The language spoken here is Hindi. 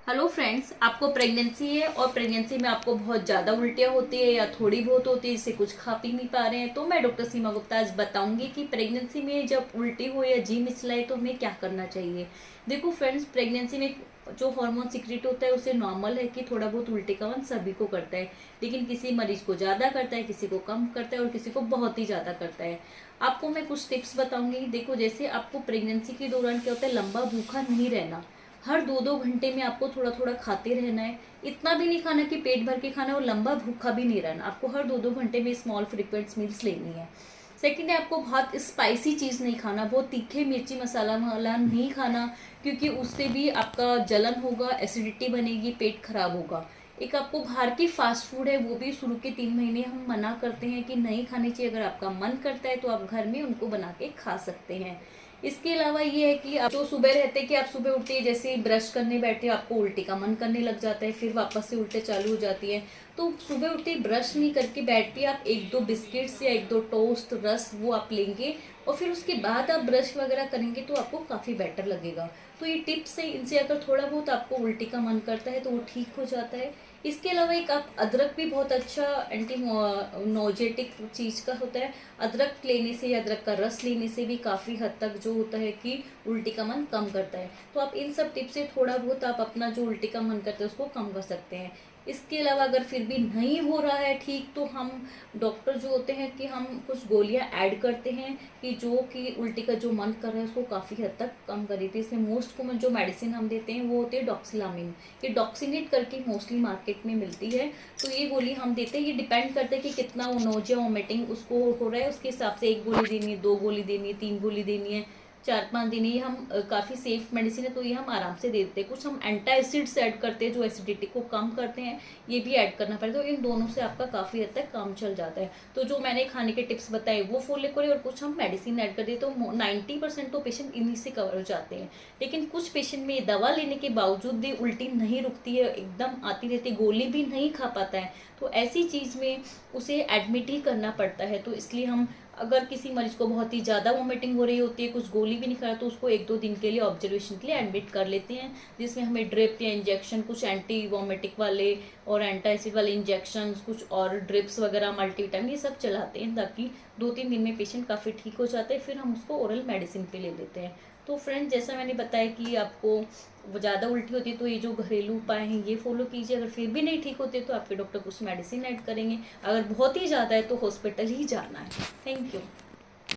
हेलो फ्रेंड्स, आपको प्रेगनेंसी है और प्रेगनेंसी में आपको बहुत ज़्यादा उल्टियाँ होती है या थोड़ी बहुत होती है जिससे कुछ खा पी नहीं पा रहे हैं, तो मैं डॉक्टर सीमा गुप्ता आज बताऊंगी कि प्रेगनेंसी में जब उल्टी हो या जी मिचलाए तो हमें क्या करना चाहिए। देखो फ्रेंड्स, प्रेगनेंसी में जो हार्मोन सिक्रेट होता है उसे नॉर्मल है कि थोड़ा बहुत उल्टी का मन सभी को करता है, लेकिन किसी मरीज को ज़्यादा करता है, किसी को कम करता है और किसी को बहुत ही ज़्यादा करता है। आपको मैं कुछ टिप्स बताऊंगी। देखो, जैसे आपको प्रेगनेंसी के दौरान क्या होता है, लंबा भूखा नहीं रहना। हर 2-2 घंटे में आपको थोड़ा थोड़ा खाते रहना है। इतना भी नहीं खाना कि पेट भर के खाना, और लंबा भूखा भी नहीं रहना। आपको हर 2-2 घंटे में स्मॉल फ्रीक्वेंट मील्स लेनी है। सेकेंड है, आपको बहुत स्पाइसी चीज़ नहीं खाना, बहुत तीखे मिर्ची मसाला वाला नहीं खाना, क्योंकि उससे भी आपका जलन होगा, एसिडिटी बनेगी, पेट खराब होगा। एक आपको बाहर की फास्ट फूड है, वो भी शुरू के 3 महीने हम मना करते हैं कि नहीं खानी चाहिए। अगर आपका मन करता है तो आप घर में उनको बना के खा सकते हैं। इसके अलावा ये है कि आप जो सुबह रहते हैं कि आप सुबह उठते हैं, जैसे ब्रश करने बैठे आपको उल्टी का मन करने लग जाता है, फिर वापस से उल्टे चालू हो जाती है। तो सुबह उठते ही ब्रश नहीं करके बैठते आप 1-2 बिस्किट्स या 1-2 टोस्ट रस वो आप लेंगे, और फिर उसके बाद आप ब्रश वगैरह करेंगे तो आपको काफ़ी बेटर लगेगा। तो ये टिप्स है, इनसे अगर थोड़ा बहुत आपको उल्टी का मन करता है तो वो ठीक हो जाता है। इसके अलावा एक आप अदरक भी बहुत अच्छा एंटी नोजेटिक चीज़ का होता है। अदरक लेने से या अदरक का रस लेने से भी काफ़ी हद तक जो होता है कि उल्टी का मन कम करता है। तो आप इन सब टिप्स से थोड़ा बहुत आप अपना जो उल्टी का मन करता है उसको कम कर सकते हैं। इसके अलावा अगर फिर भी नहीं हो रहा है ठीक, तो हम डॉक्टर जो होते हैं कि हम कुछ गोलियां ऐड करते हैं कि जो कि उल्टी का जो मन कर रहा है उसको काफ़ी हद तक कम कर देती है। इसमें मोस्ट कॉमन जो मेडिसिन हम देते हैं वो होती है डॉक्सिलामिन। ये डॉक्सीनेट करके मोस्टली मार्केट में मिलती है, तो ये गोली हम देते हैं। ये डिपेंड करता है कि कितना वो नोजिया वोमिटिंग उसको हो रहा है, उसके हिसाब से 1 गोली देनी है, 2 गोली देनी है, 3 गोली देनी है, 4-5 दिन। ये हम काफ़ी सेफ मेडिसिन है, तो ये हम आराम से दे देते हैं। कुछ हम एंटा एसिड्स ऐड करते हैं जो एसिडिटी को कम करते हैं, ये भी ऐड करना पड़ता है। तो इन दोनों से आपका काफ़ी हद तक काम चल जाता है। तो जो मैंने खाने के टिप्स बताए वो फॉलो करें, और कुछ हम मेडिसिन ऐड कर दें, तो 90% तो पेशेंट इन्हीं से कवर हो जाते हैं। लेकिन कुछ पेशेंट में दवा लेने के बावजूद भी उल्टी नहीं रुकती है, एकदम आती रहती है, गोली भी नहीं खा पाता है, तो ऐसी चीज़ में उसे एडमिट ही करना पड़ता है। तो इसलिए हम, अगर किसी मरीज को बहुत ही ज़्यादा वोमिटिंग हो रही होती है, कुछ गोली भी नहीं खा रहा, तो उसको 1-2 दिन के लिए ऑब्जर्वेशन के लिए एडमिट कर लेते हैं, जिसमें हमें ड्रिप या इंजेक्शन, कुछ एंटी वोमिटिक वाले और एंटा एसिड वाले इंजेक्शन, कुछ और ड्रिप्स वगैरह, मल्टीविटामिन, ये सब चलाते हैं, ताकि 2-3 दिन में पेशेंट काफ़ी ठीक हो जाता है। फिर हम उसको ओरल मेडिसिन पे ले लेते हैं। तो फ्रेंड, जैसा मैंने बताया कि आपको ज़्यादा उल्टी होती है तो ये जो घरेलू उपाय हैं ये फॉलो कीजिए। अगर फिर भी नहीं ठीक होते तो आपके डॉक्टर कुछ मेडिसिन ऐड करेंगे। अगर बहुत ही ज़्यादा है तो हॉस्पिटल ही जाना है। Thank you.